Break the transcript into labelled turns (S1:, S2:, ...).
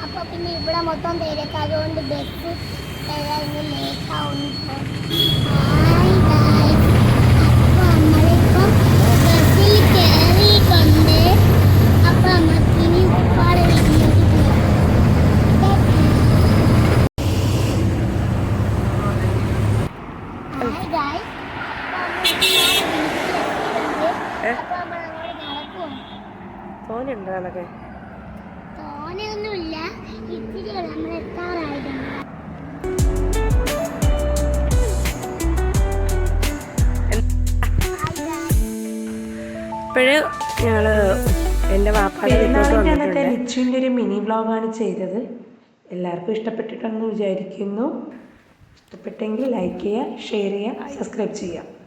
S1: അപ്പൊ പിന്നെ ഇവിടെ മൊത്തം തിരക്ക്, അതുകൊണ്ട് ബസ് ലേറ്റ് ആവുന്നു. അപ്പൊ നമ്മളിപ്പം ബസ്സിൽ കയറിയിട്ടുണ്ട്. അപ്പൊ നമ്മൾക്കിനി ഉപ്പാടെ വീട്ടിലേക്ക് പോകാം.
S2: തോനെയുണ്ടോ?
S1: തോനെയൊന്നുമില്ല, ഇത്തിരി നമ്മൾ എത്താറായിട്ടുണ്ട്.
S2: ഇപ്പോഴ് ഞങ്ങള് എൻ്റെ
S3: വാപ്പാടെ ലിച്ചുവിൻ്റെ ഒരു മിനി വ്ളോഗാണ് ചെയ്തത്. എല്ലാവർക്കും ഇഷ്ടപ്പെട്ടിട്ടുണ്ടെന്ന് വിചാരിക്കുന്നു. ഇഷ്ടപ്പെട്ടെങ്കിൽ ലൈക്ക് ചെയ്യുക, ഷെയർ ചെയ്യുക, സബ്സ്ക്രൈബ് ചെയ്യുക.